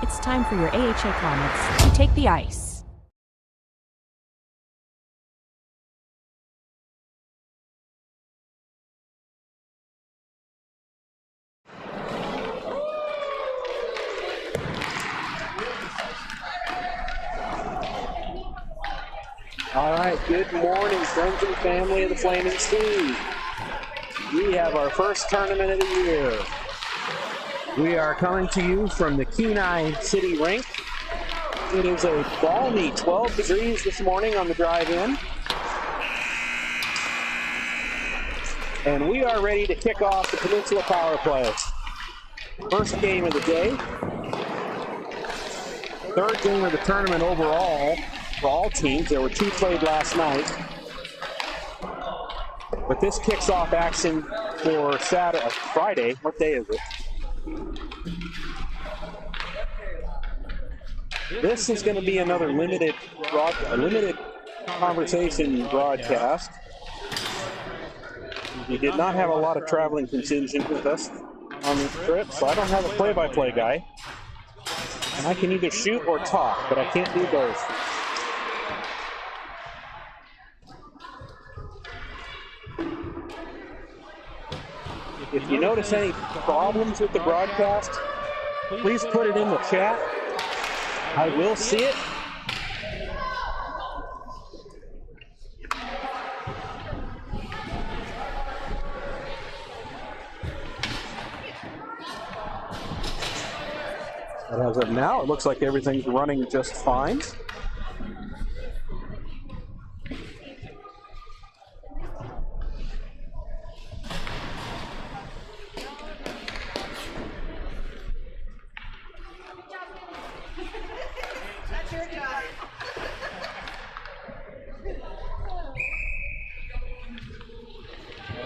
It's time for your AHA Comets to take the ice. All right, good morning, friends and family of the Flaming Sea. We have our first tournament of the year. We are coming to you from the Kenai City Rink. It is a balmy 12 degrees this morning on the drive in. And we are ready to kick off the Peninsula Power Play. First game of the day. Third game of the tournament overall for all teams. There were two played last night. But this kicks off action for Friday. What day is it? This is going to be another limited conversation broadcast. We did not have a lot of traveling contingent with us on this trip, so I don't have a play-by-play guy. And I can either shoot or talk, but I can't do both. If you notice any problems with the broadcast, please put it in the chat. I will see it. And as of now, it looks like everything's running just fine.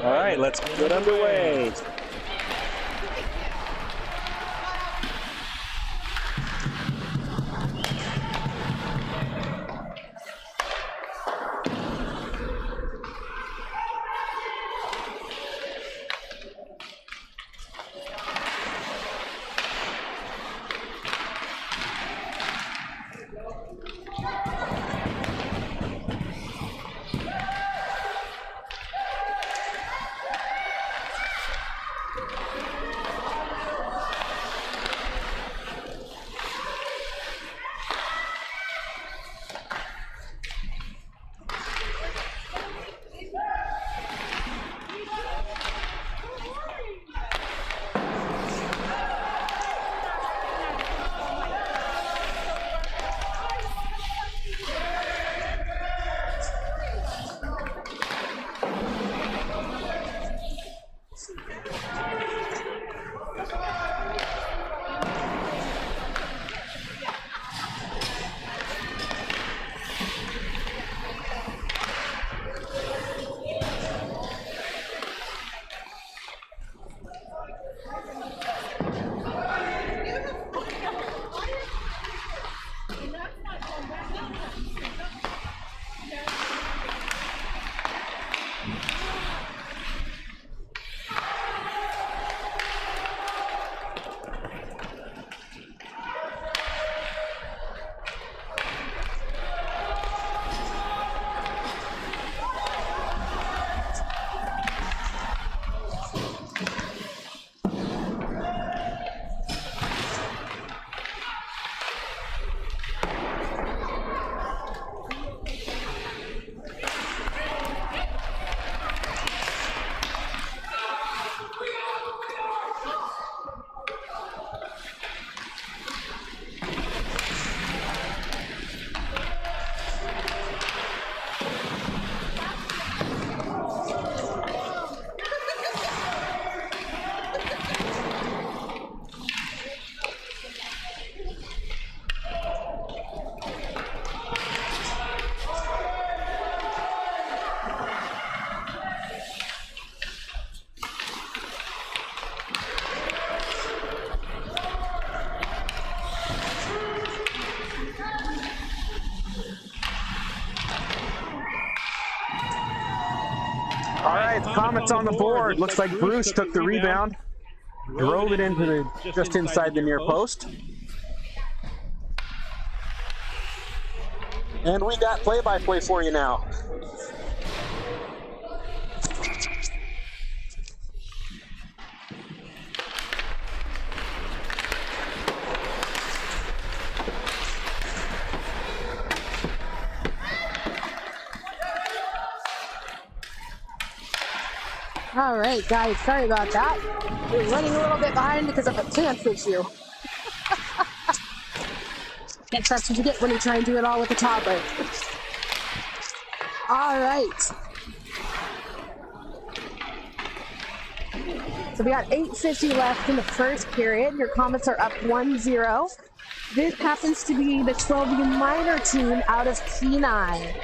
All right, let's get underway. All right, Comets on the board. Looks like Bruce took the rebound, drove it into just inside the near post. And we got play-by-play for you now. All right, guys, sorry about that. We're running a little bit behind because of a pants issue. That's what you get when you try and do it all with a toddler. All right. So we got 8:50 left in the first period. Your Comets are up 1-0. This happens to be the 12U minor team out of Kenai.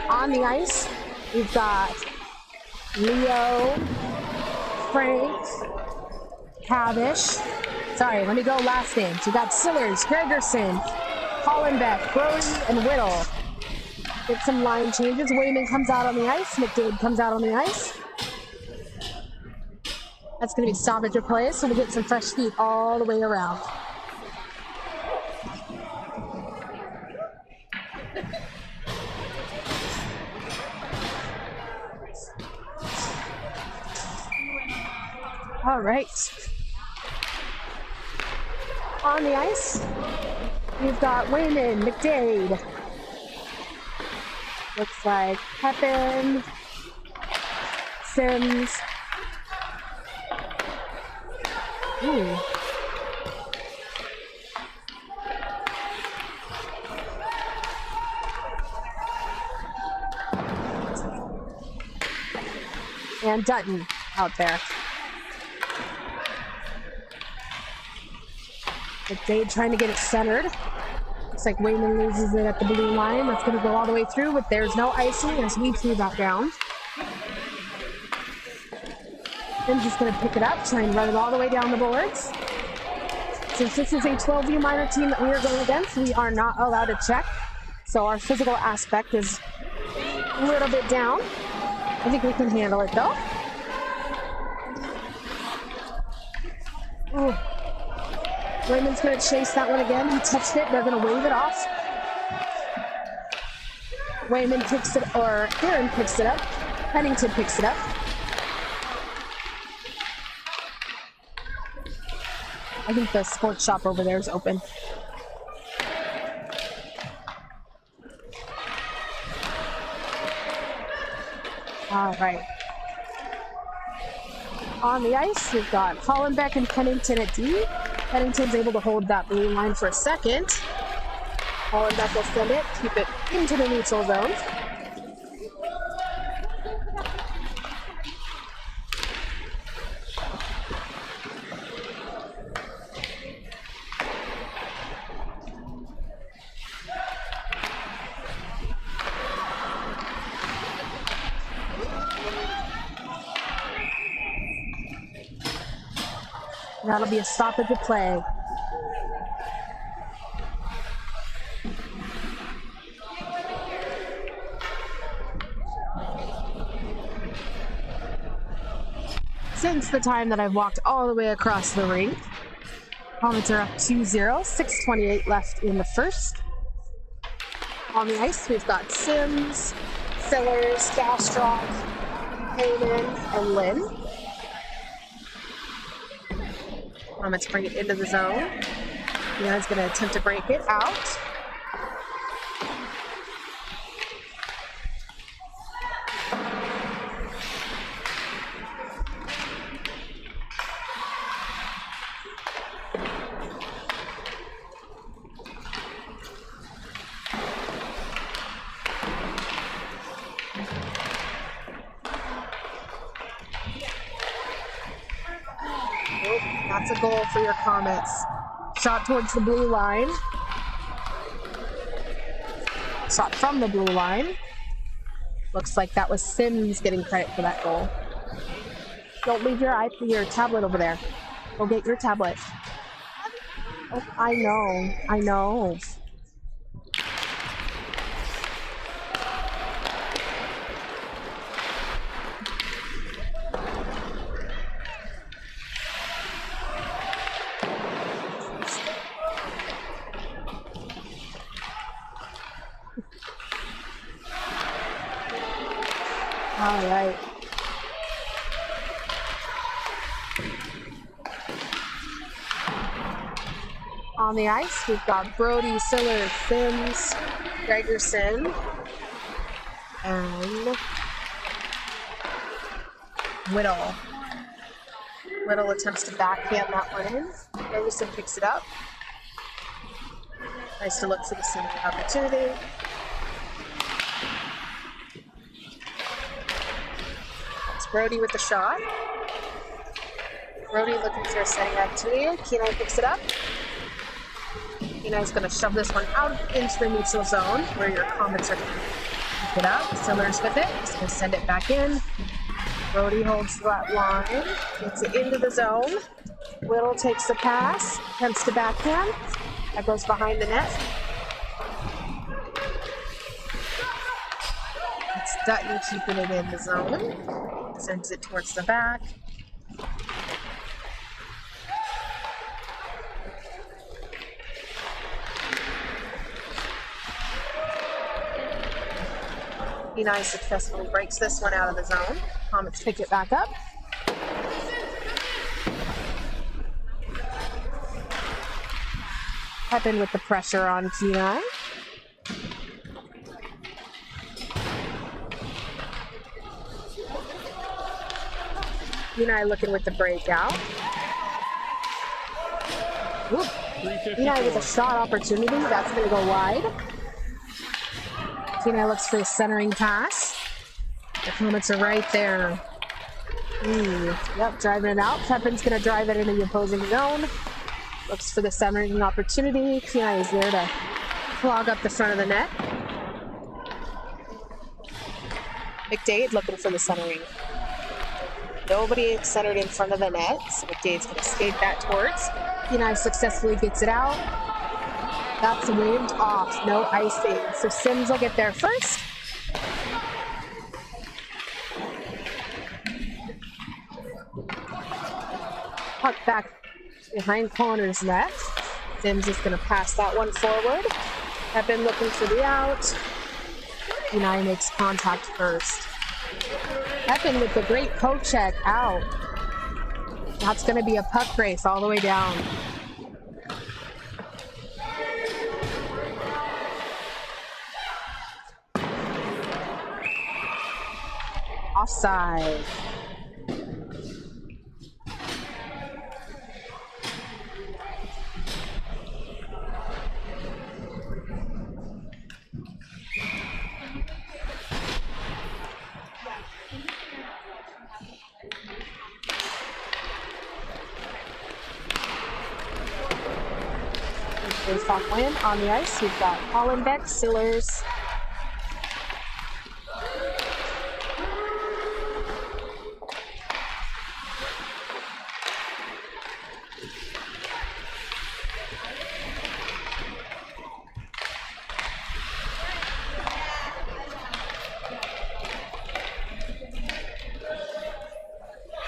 On the ice, we've got Leo, Frank, Cavish. Sorry, let me go last names. We got Sillers, Gregerson, Hollenbeck, Brody, and Whittle. Get some line changes. Wayman comes out on the ice. McDade comes out on the ice. That's going to be stoppage of play, so we get some fresh feet all the way around. All right. On the ice, we've got Wayman, McDade. Looks like Pepin, Sims. Ooh. And Dutton out there. McDade trying to get it centered. Looks like Wayman loses it at the blue line. That's going to go all the way through, but there's no icing as we threw that down. Then just going to pick it up, try and run it all the way down the boards. Since this is a 12U minor team that we are going against, we are not allowed to check. So our physical aspect is a little bit down. I think we can handle it though. Ooh. Raymond's going to chase that one again. He touched it. They're going to wave it off. Wayman picks it, or Aaron picks it up. Pennington picks it up. I think the sports shop over there is open. All right. On the ice, we've got Hollenbeck and Pennington at D. Pennington's able to hold that blue line for a second. Hollenbeck will send it, keep it into the neutral zone. That'll be a stoppage of play. Since the time that I've walked all the way across the rink, Comets are up 2-0, 6:28 left in the first. On the ice, we've got Sims, Sillers, Gastrock, Heyman, and Lynn. Comets bring it into the zone. Leon's going to attempt to break it out. That's a goal for your Comets. Shot towards the blue line. Shot from the blue line. Looks like that was Sims getting credit for that goal. Don't leave your tablet over there. Go get your tablet. Oh, I know. All right. On the ice, we've got Brody, Siller, Sims, Gregerson, and Whittle. Whittle attempts to backhand that one in. Gregerson picks it up. Nice to look for the center opportunity. It's Brody with the shot. Brody looking for a setting opportunity. Kenai picks it up. Kenai's going to shove this one out into the neutral zone where your Comets are going to pick it up. Siller's with it. He's going to send it back in. Brody holds that line. Gets it into the zone. Whittle takes the pass. Attempts to backhand. That goes behind the net. It's Dutton keeping it in the zone. Sends it towards the back. Kenai successfully breaks this one out of the zone. Comets pick it back up. Pepin with the pressure on Kenai. Kenai looking with the breakout. Kenai with a shot opportunity. That's going to go wide. Kenai looks for a centering pass. The Comets are right there. Yep, driving it out. Pepin's going to drive it into the opposing zone. Looks for the centering opportunity. Kenai is there to clog up the front of the net. McDade looking for the centering. Nobody centered in front of the net, so McDade's going to skate that towards. Kenai successfully gets it out. That's waved off, no icing. So Sims will get there first. Puck back behind Connor's net. Sims is going to pass that one forward. Pepin looking for the out. Kenai makes contact first. Pepin with the great poke check out. That's going to be a puck race all the way down. Offside. Face-off win on the ice. We've got Hollenbeck, Sillers,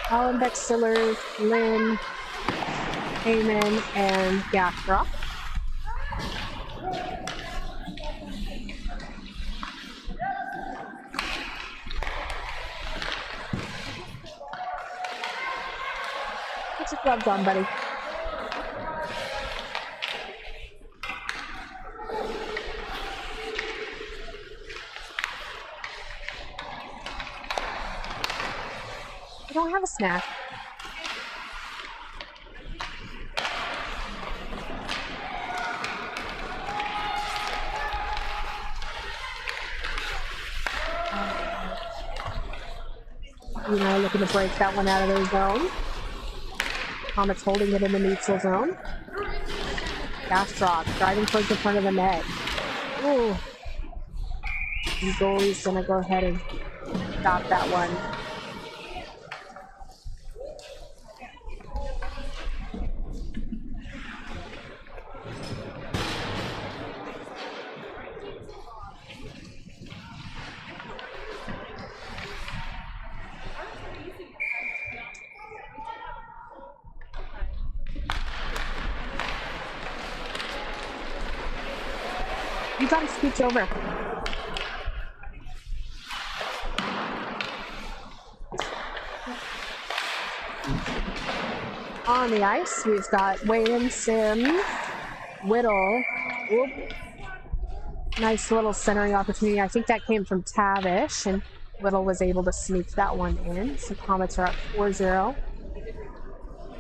Hollenbeck, Sillers, Lynn, Heyman, and Gaffrock. What's your gloves on, buddy? I don't have a snack. You know, looking to break that one out of their zone. Comets holding it in the neutral zone. Gastrop driving towards the front of the net. Ooh. The goalie's gonna go ahead and stop that one. You gotta scooch over. On the ice, we've got Wayne, Sim, Whittle. Oop. Nice little centering opportunity. I think that came from Tavish, and Whittle was able to sneak that one in. So Comets are up 4-0.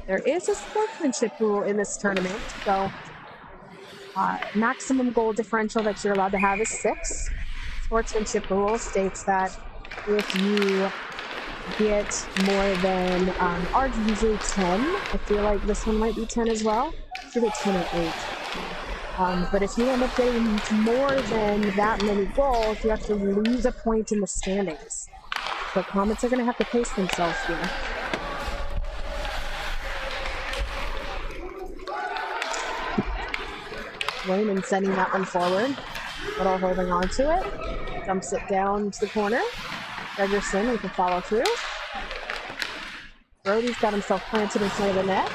There is a sportsmanship rule in this tournament, so maximum goal differential that you're allowed to have is 6. Sportsmanship rule states that if you get more than, ours is usually 10. I feel like this one might be 10 as well. It's either 10 or 8. But if you end up getting more than that many goals, you have to lose a point in the standings. So Comets are going to have to pace themselves here. Wayman sending that one forward. Little holding on to it. Dumps it down to the corner. Gregerson with the follow through. Brody's got himself planted in front of the net.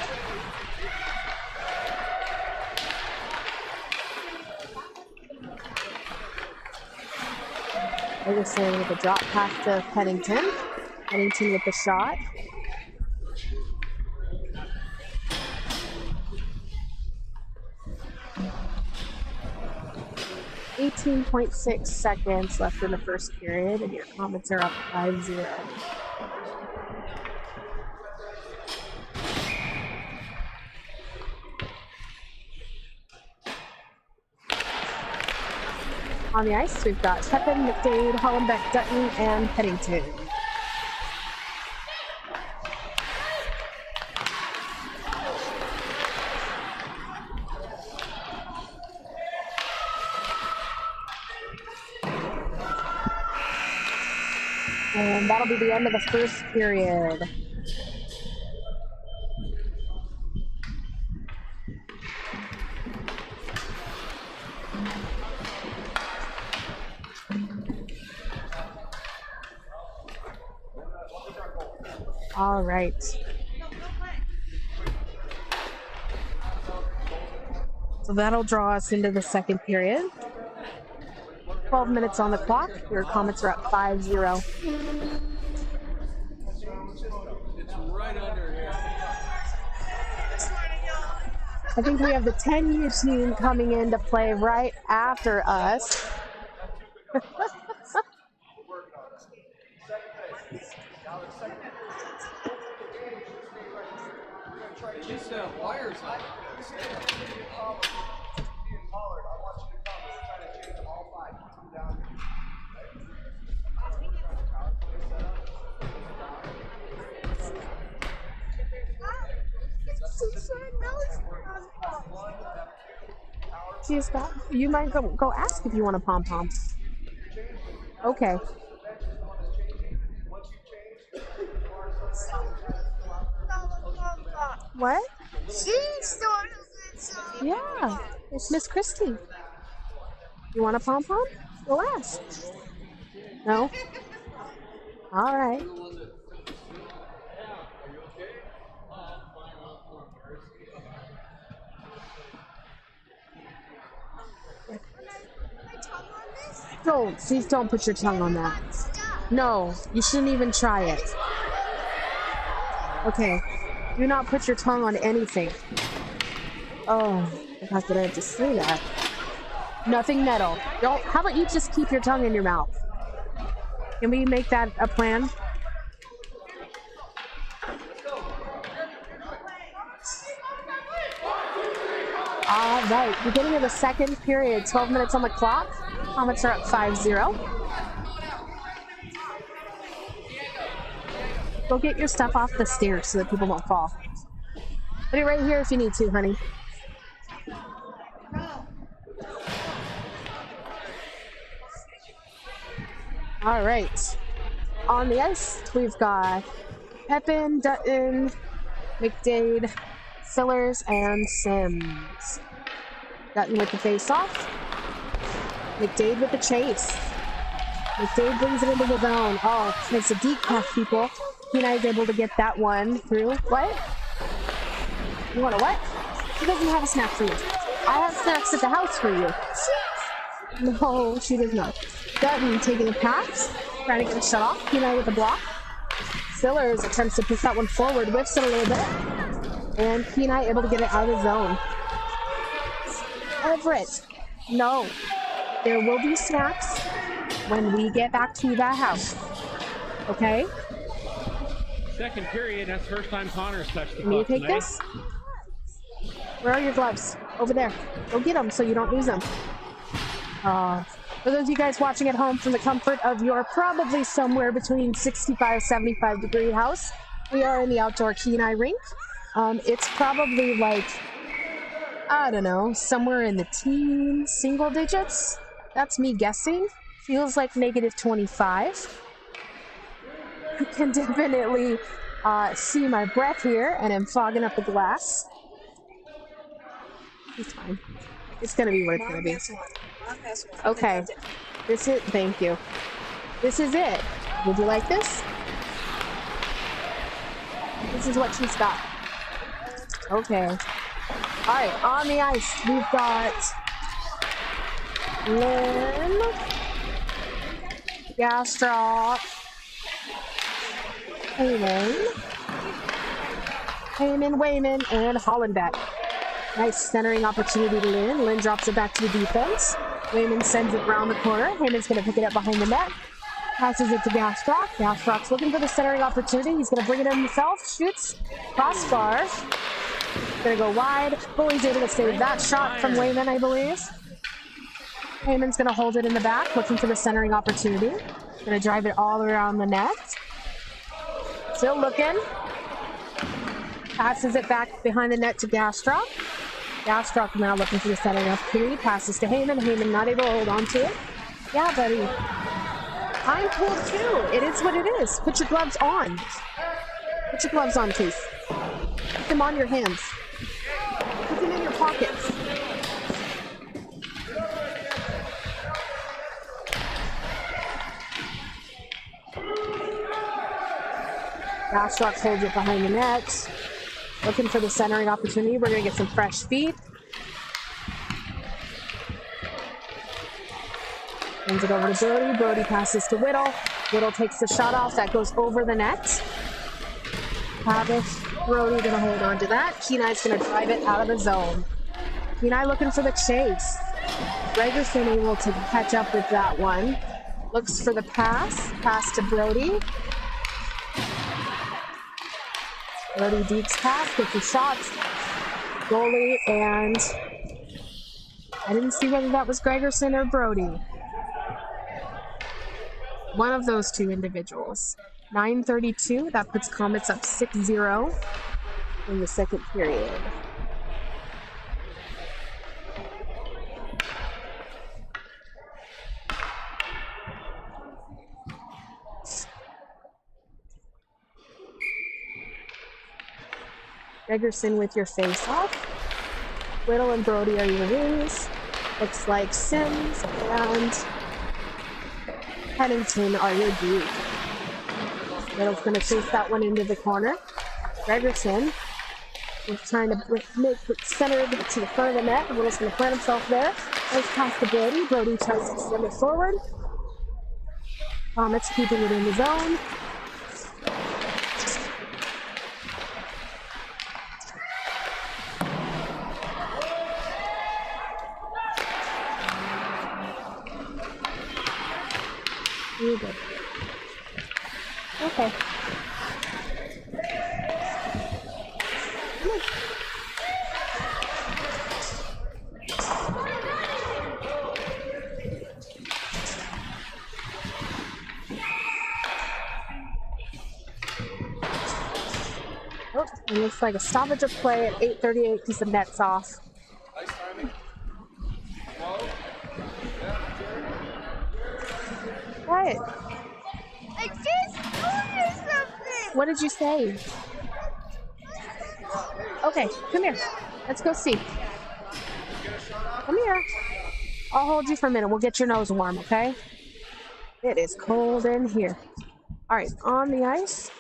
Gregerson with a drop pass to Pennington. Pennington with the shot. .6 seconds left in the first period, and your Comets are up 5-0. On the ice, we've got Pepin, McDade, Hollenbeck, Dutton, and Pennington. And that'll be the end of the first period. All right. So that'll draw us into the second period. 12 minutes on the clock. Your Comets are up 5-0. I think we have the 10U team coming in to play right after us. You might go ask if you want a pom-pom. Okay. What? Yeah, it's Miss Christie. You want a pom-pom? Go ask. No? All right. Please don't put your tongue on that. No, you shouldn't even try it. Okay, do not put your tongue on anything. Oh, how could I just say that? Nothing metal. Don't. How about you just keep your tongue in your mouth? Can we make that a plan? All right, beginning of the second period, 12 minutes on the clock. Comets are up 5-0. Go get your stuff off the stairs so that people don't fall. Put it right here if you need to, honey. All right. On the ice, we've got Pepin, Dutton, McDade, Fillers, and Sims. Dutton with the face-off. McDade with the chase. McDade brings it into the zone. Oh, it's a deep pass, people. Kenai is able to get that one through. What? You want a what? She doesn't have a snack for you. I have snacks at the house for you. No, she does not. Dutton taking a pass. Trying to get a shut off. Kenai with the block. Sillers attempts to push that one forward, whiffs it a little bit. And Kenai able to get it out of the zone. Everett, no. There will be snacks when we get back to that house. Okay? Second period, that's the first time Connor's touched the Can you puck take tonight. this? Where are your gloves? Over there. Go get them so you don't lose them. For those of you guys watching at home from the comfort of your probably somewhere between 65, 75 degree house, we are in the outdoor Kenai Rink. It's probably like, I don't know, somewhere in the teens, single digits. That's me guessing. Feels like negative 25. You can definitely see my breath here, and I'm fogging up the glass. It's fine. It's gonna be what it's gonna be. Okay. This is, thank you. This is it. Would you like this? This is what she's got. Okay. Alright, on the ice, we've got Lynn, Gastrop, Heyman, Wayman, and Hollenbeck. Nice centering opportunity to Lynn. Lynn drops it back to the defense. Wayman sends it around the corner. Heyman's going to pick it up behind the net. Passes it to Gastrock. Gastrock's looking for the centering opportunity. He's going to bring it in himself. Shoots. Crossbar. Going to go wide. Goalie's able to save that shot from Wayman, I believe. Heyman's going to hold it in the back, looking for the centering opportunity. Going to drive it all around the net. Still looking. Passes it back behind the net to Gastrock. Gastrock now looking for the centering opportunity. Passes to Heyman. Heyman not able to hold on to it. Yeah, buddy. I'm cold too. It is what it is. Put your gloves on. Put your gloves on, please. Put them on your hands. Put them in your pockets. Gastrock holds it behind the net. Looking for the centering opportunity. We're going to get some fresh feet. Hands it over to Brody. Brody passes to Whittle. Whittle takes the shot off. That goes over the net. Pavish, Brody going to hold on to that. Kenai's going to drive it out of the zone. Kenai looking for the chase. Gregerson able to catch up with that one. Looks for the pass. Pass to Brody. Brody deeps pass, gets the shots. Goalie, and I didn't see whether that was Gregerson or Brody. One of those two individuals. 9:32, that puts Comets up 6-0 in the second period. Gregerson with your face off. Whittle and Brody are your wings. Looks like Sims and Pennington are your D. Whittle's going to chase that one into the corner. Gregerson is trying to make it centered to the front of the net. Whittle's going to plant himself there. Goes past to Brody. Brody tries to send it forward. Comets keeping it in the zone. You're good. Okay. Oh, it looks like a stoppage of play at 8:38 because the net's off. What? I just told you something. What did you say? Okay, come here. Let's go see. Come here. I'll hold you for a minute. We'll get your nose warm, okay? It is cold in here. All right, on the ice.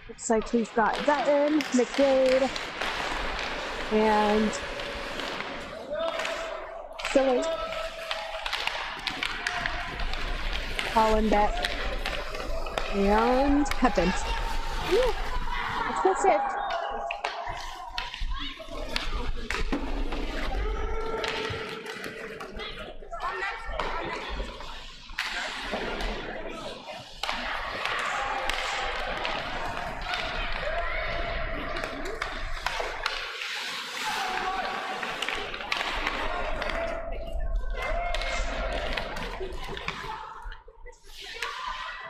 Looks like we've got Dutton, McDade, and Silly. Hollenbeck and Pepin. Let's go sit.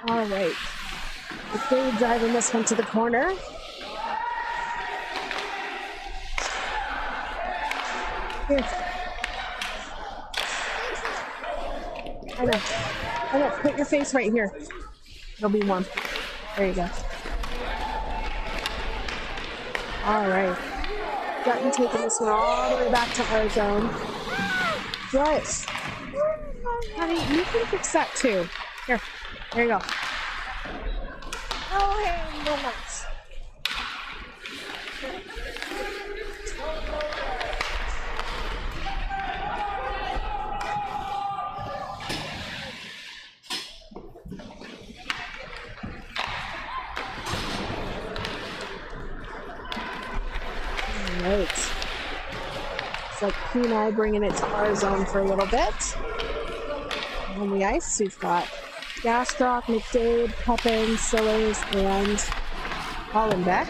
All right. Okay, driving this one to the corner. Here. I know. Put your face right here. It'll be warm. There you go. All right. Dutton taking this one all the way back to our zone. Right. Honey, you can fix that too. Here. There you go. Oh, hey, no much. Alright. It's like Kenai bringing it to our zone for a little bit. On the ice, we've got Gastrock, McDade, Pepin, Sillers, and Hollenbeck.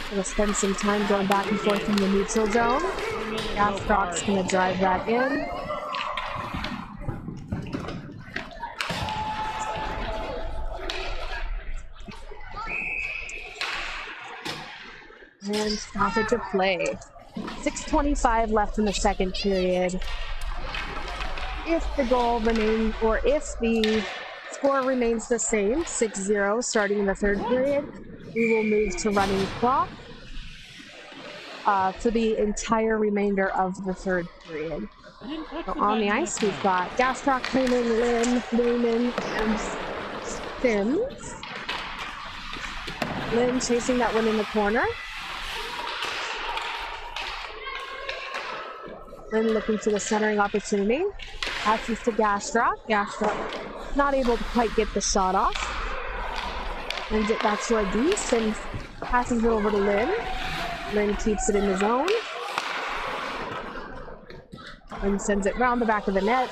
Gonna spend some time going back and forth in the neutral zone. Gastrock's gonna drive that in. And stoppage of play. 6:25 left in the second period. If the goal remains, or if the score remains the same, 6-0 starting in the third period, we will move to running clock for the entire remainder of the third period. So on the ice, we've got Gastrock, Heyman, Lynn, Newman, and Sims. Lynn chasing that one in the corner. Lynn looking for the centering opportunity. Passes to Gastrock. Gastrock not able to quite get the shot off. Sends it back to Adis and passes it over to Lynn. Lynn keeps it in the zone. And sends it round the back of the net,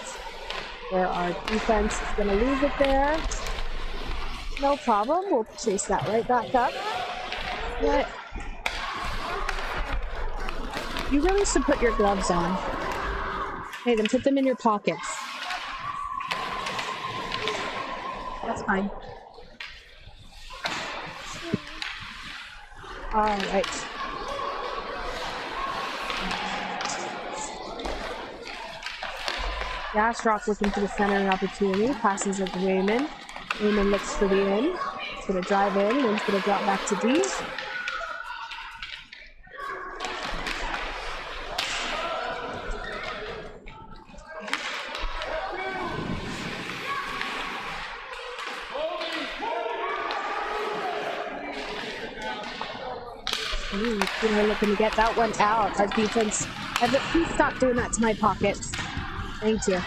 where our defense is going to lose it there. No problem. We'll chase that right back up. What? You really should put your gloves on. Hey, then put them in your pockets. That's fine. All right. Gastrock looking for the centering opportunity. Passes it to Raymond. Raymond looks for the in. He's going to drive in. Lynn's going to drop back to D. We're looking to get that one out. Our defense, please stop doing that to my pockets. Thank you.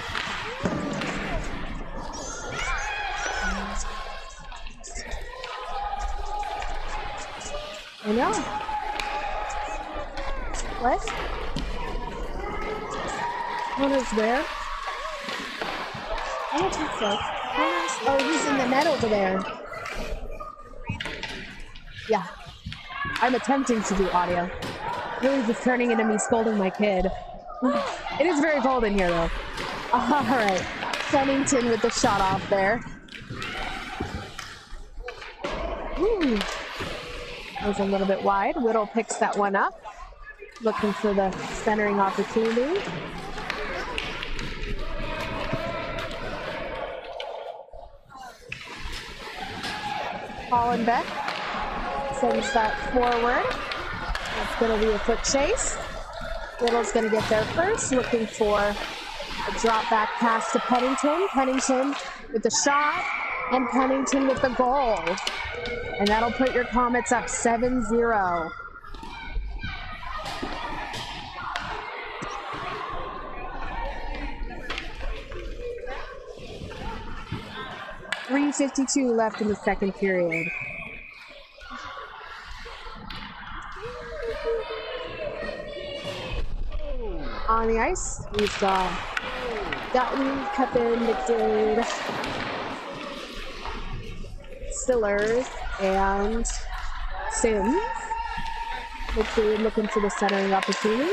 I know. What? Connor's where? I don't think so. Oh, he's in the net over there. Yeah. I'm attempting to do audio. Really just turning into me scolding my kid. It is very cold in here, though. All right. Pennington with the shot off there. Ooh. That was a little bit wide. Whittle picks that one up. Looking for the centering opportunity. Hollenbeck sends that forward. That's going to be a foot chase. Whittle's going to get there first, looking for a drop back pass to Pennington. Pennington with the shot. And Pennington with the goal. And that'll put your Comets up 7-0. .352 left in the second period. On the ice, we've got Dutton, Pepin, McDade, Stillers, and Sims. McDade looking for the centering opportunity.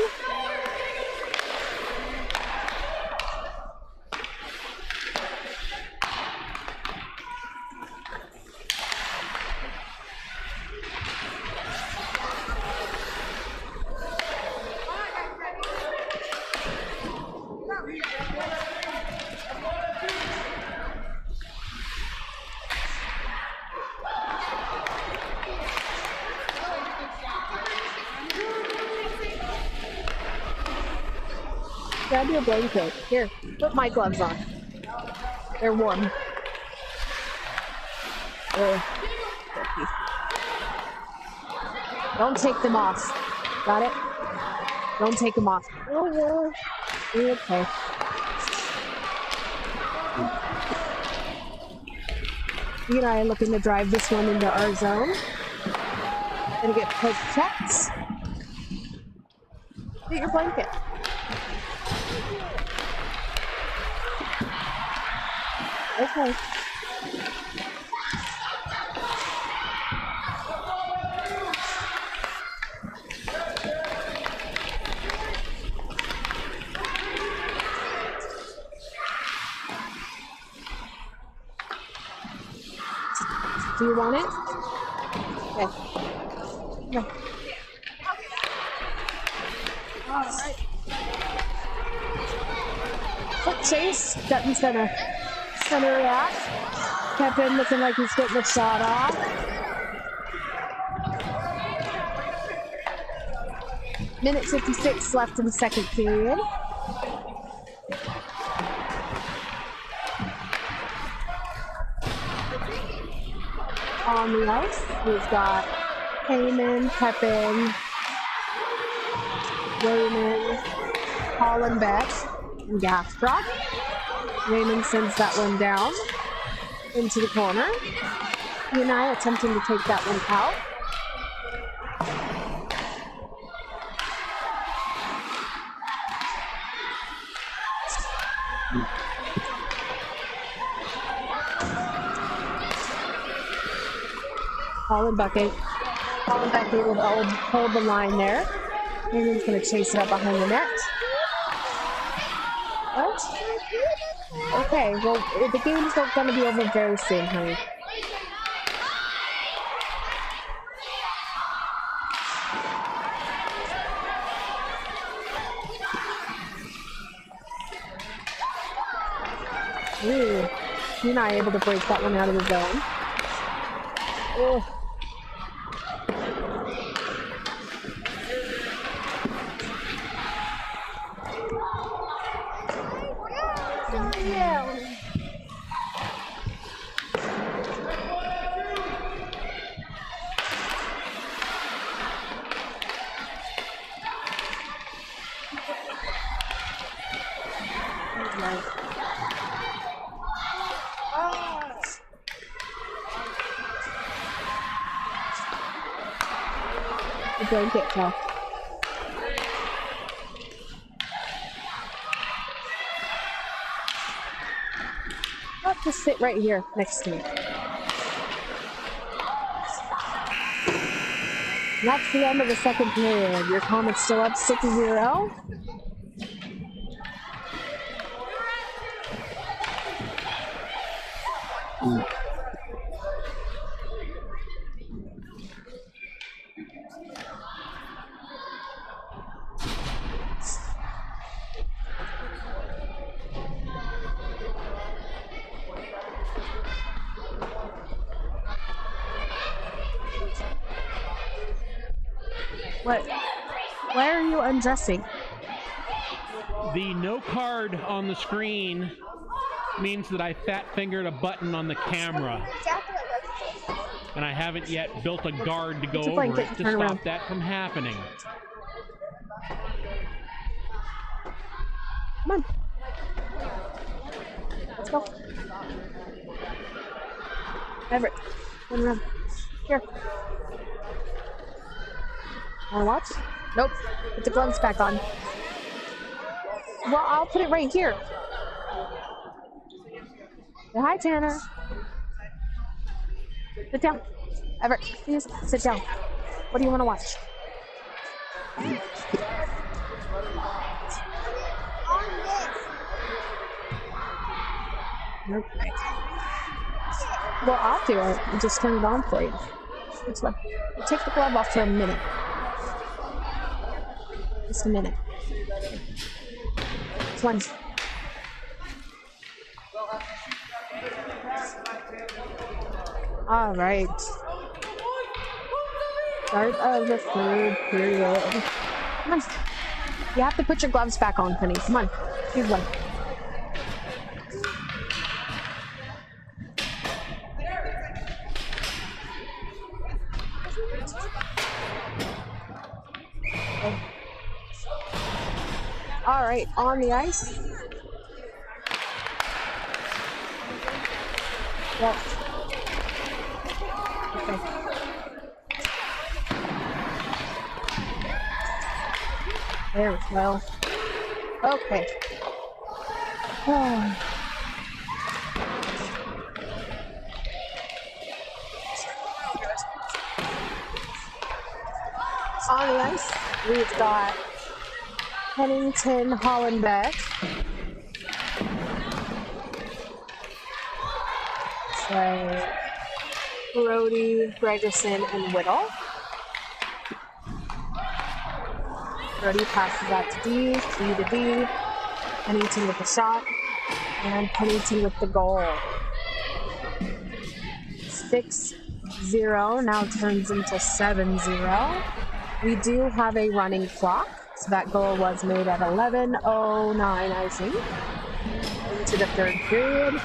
Grab your blanket. Here, put my gloves on. They're warm. Don't take them off. Got it? Don't take them off. Oh, yeah. Okay. You and I are looking to drive this one into our zone. Gonna get poke checked. Get your blanket. Okay. Do you want it? Okay. Okay. All right. Quick chase. Dutton's gonna center it out. Pepin looking like he's getting the shot off. Minute 56 left in the second period. On the ice, we've got Heyman, Pepin, Raymond, Hollenbeck, and Gastrop. Raymond sends that one down into the corner. Kenai attempting to take that one out. Hollenbeck able to hold the line there. Raymond's going to chase it up behind the net. What? Okay, well, the game's not going to be over very soon, honey. Ooh, you're not able to break that one out of the zone. Ugh. The blanket fell. I'll just sit right here next to me. That's the end of the second period. Your Comets still up 6-0. What? Why are you undressing? The no card on the screen means that I fat-fingered a button on the camera, and I haven't yet built a guard to go over it to stop that from happening. Come on. Let's go. Everett, turn around. Here. Wanna watch? Nope. Put the gloves back on. Well, I'll put it right here. Say hi, Tanner. Sit down. Everett, please sit down. What do you want to watch? Nope. Well, I'll do it. I'll just turn it on for you. This one. Take the glove off for a minute. Just a minute. This one. All right. Start of the third period. Come on. You have to put your gloves back on, honey. Come on. Here's one. Okay. All right, on the ice. Yep. Okay. There we go. Okay. Oh. On the ice, we've got Pennington, Hollenbeck. So, Brody, Gregerson, and Whittle. Brody passes that to D to D. Pennington with the shot, and Pennington with the goal. 6-0 now turns into 7-0. We do have a running clock, so that goal was made at 11:09, I think, into the third period.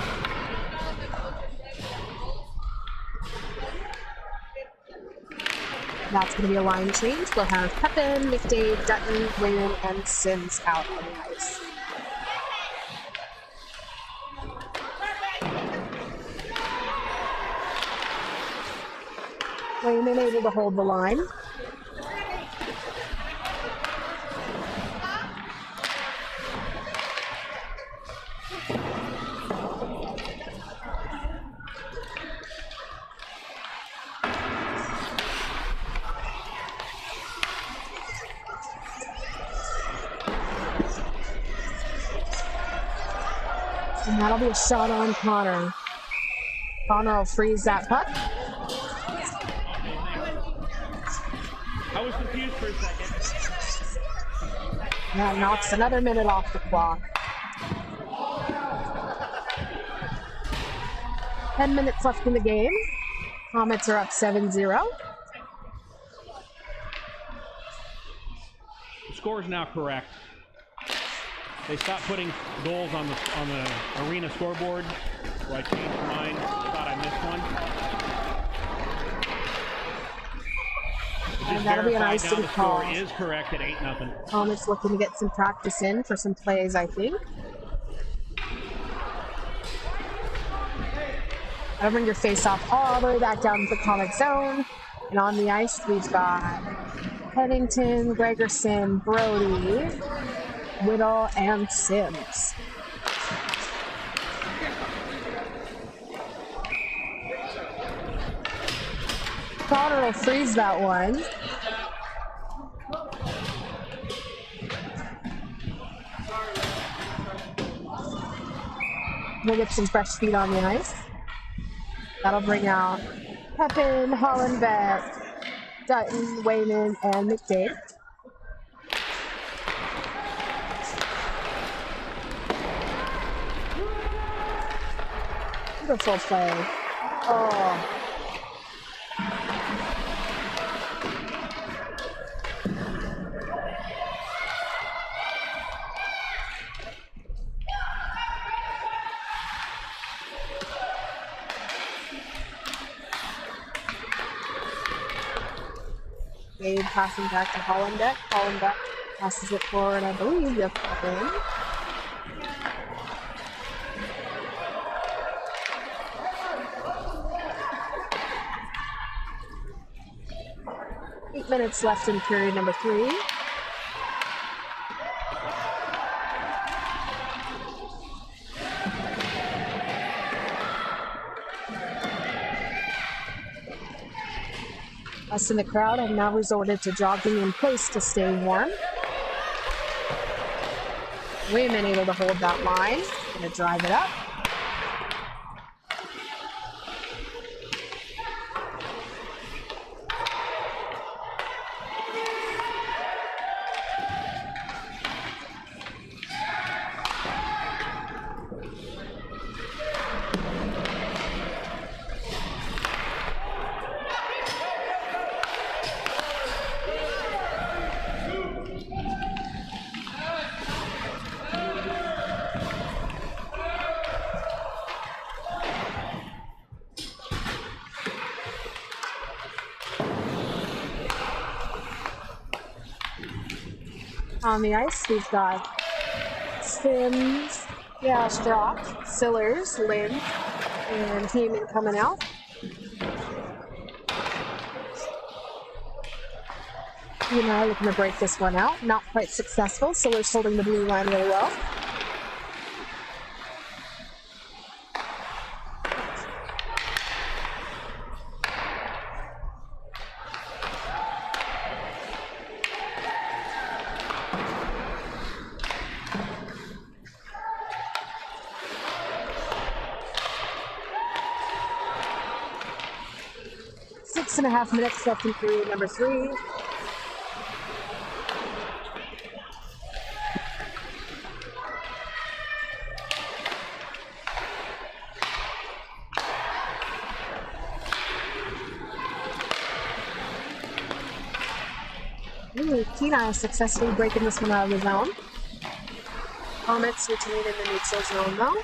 That's going to be a line change. We'll have Pepin, McDade, Dutton, Wayman, and Sims out on the ice. Wayman able to hold the line. And that'll be a shot on Connor. Connor will freeze that puck. I was confused for a second. That knocks another minute off the clock. 10 minutes left in the game. Comets are up 7-0. The score is now correct. They stopped putting goals on the arena scoreboard, so I changed mine. Thought I missed one. And that'll be an ice to the call. score is correct at 8-0. Comets looking to get some practice in for some plays, I think. I'll bring your face off all the way back down to the Comet zone. And on the ice, we've got Pennington, Gregerson, Brody, Whittle, and Sims. Connor will freeze that one. We'll get some fresh feet on the ice. That'll bring out Pepin, Hollenbeck, Dutton, Wayman, and McDade. Beautiful play. Oh. Wade passing back to Hollenbeck. Hollenbeck passes it forward, I believe, to Pepin. Eight minutes left in period number 3. Us in the crowd have now resorted to jogging in place to stay warm. Wayman able to hold that line. Gonna drive it up. On the ice, we've got Sims, Strop, Sillers, Lynn, and Heyman coming out. Kenai looking to break this one out. Not quite successful. Sillers holding the blue line really well. Six and a half minutes left in period number 3. Kenai successfully breaking this one out of the zone. Comets retain in the neutral zone though.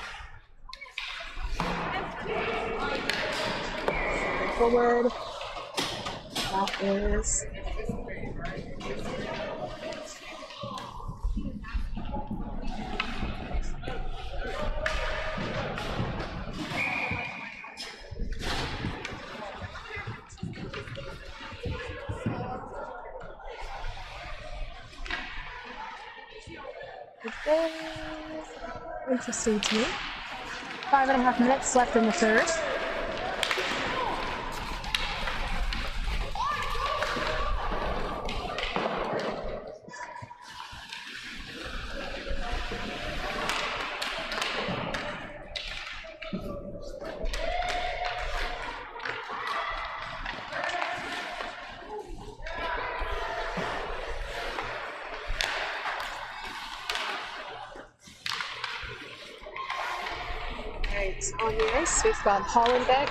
Forward. That is interesting to me. 5.5 minutes left in the third. On the ice, we've got Hollenbeck,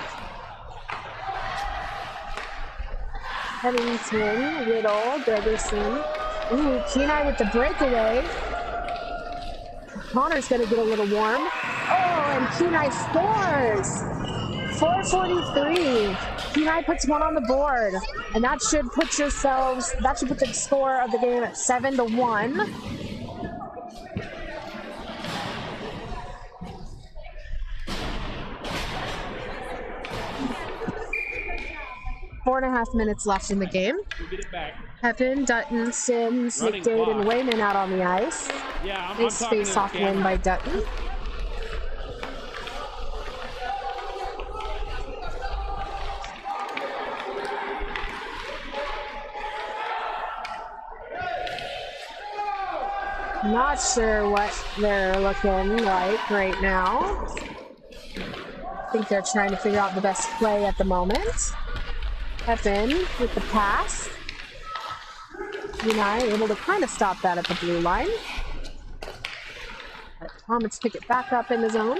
Pennington, Whittle, Gregerson. Ooh, Kenai with the breakaway. Connor's gonna get a little warm. Oh, and Kenai scores! 4:43. Kenai puts one on the board, and that should put the score of the game at 7-1. 4.5 minutes left in the game. We'll get it back. Pepin, Dutton, Sims, Running McDade, clock. and Wayman out on the ice. Yeah, I'm Nice talking to face the off win camera. by Dutton. Not sure what they're looking like right now. I think they're trying to figure out the best play at the moment. Pepin with the pass. Kenai able to kind of stop that at the blue line. But Comets pick it back up in the zone.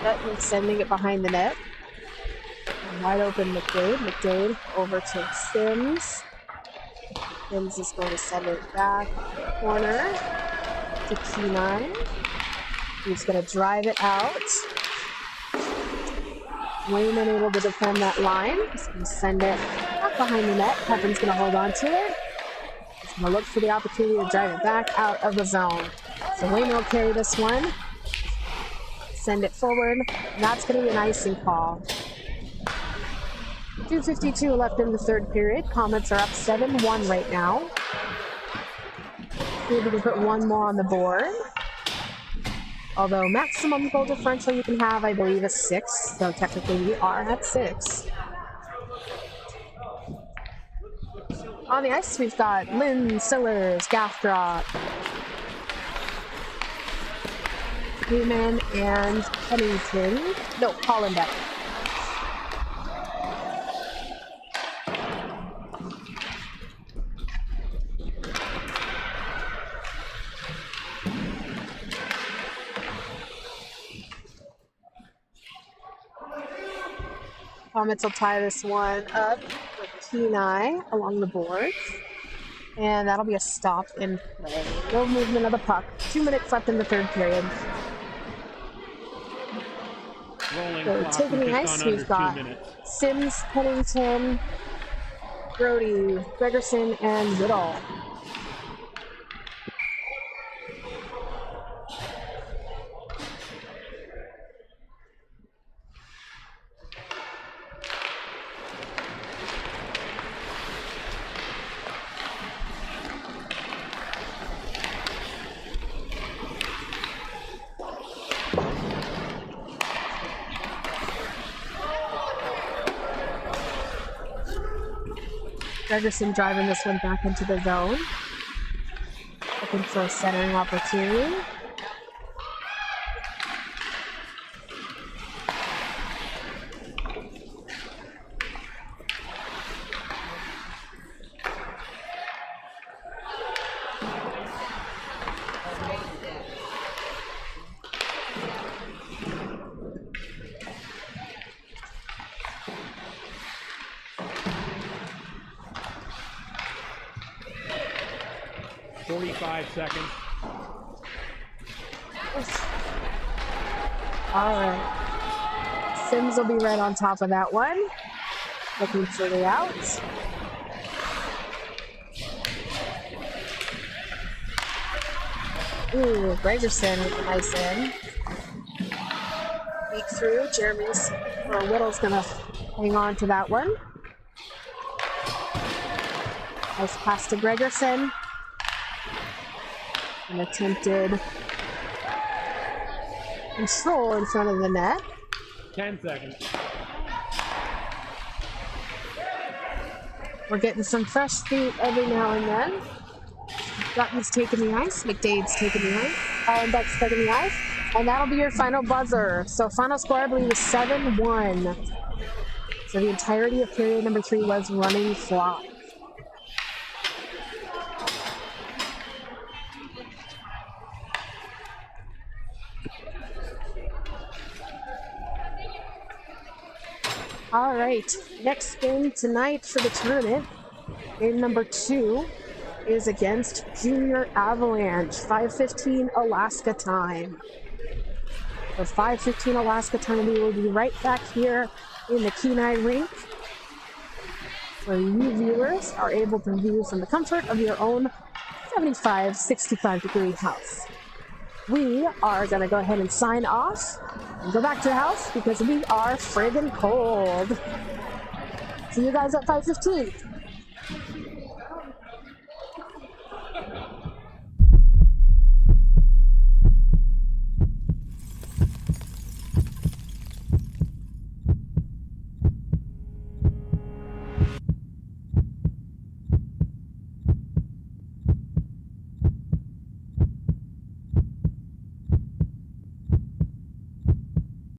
Dutton sending it behind the net. Wide open McDade. McDade over to Sims. Sims is going to send it back corner to Kenai. He's going to drive it out. Wayman able to defend that line. He's going to send it back behind the net. Pepin's going to hold on to it. He's going to look for the opportunity to drive it back out of the zone. So Wayman will carry this one. Send it forward. And that's going to be an icing call. 2:52 left in the third period. Comets are up 7-1 right now. See if we can put one more on the board. Although maximum goal differential you can have, I believe, is 6. So technically we are at 6. On the ice, we've got Lynn, Sillers, Gaffdrop, Newman, and Pennington. No, Hollenbeck. Comets will tie this one up with Kenai along the boards. And that'll be a stop in play. No movement of the puck. 2 minutes left in the third period. So taking the ice, we've got Sims, Pennington, Brody, Gregerson, and Whittle. Gregerson driving this one back into the zone. Looking for a centering opportunity. Seconds. All right. Sims will be right on top of that one. Looking for the out. Ooh, Gregerson with a nice in. Peek through. Jeremy's or Whittle's gonna hang on to that one. Nice pass to Gregerson. An attempted control in front of the net. 10 seconds. We're getting some fresh feet every now and then. Dutton's taking the ice. McDade's taking the ice. Hollenbeck's taking the ice. And that'll be your final buzzer. So final score, I believe, is 7-1. So the entirety of period number 3 was running clock. All right, next game tonight for the tournament, game number 2, is against Junior Avalanche, 5:15 Alaska time. For 5:15 Alaska time, we will be right back here in the Kenai Rink, where you viewers are able to view from the comfort of your own 75, 65-degree house. We are going to go ahead and sign off and go back to the house because we are friggin' cold. See you guys at 5:15.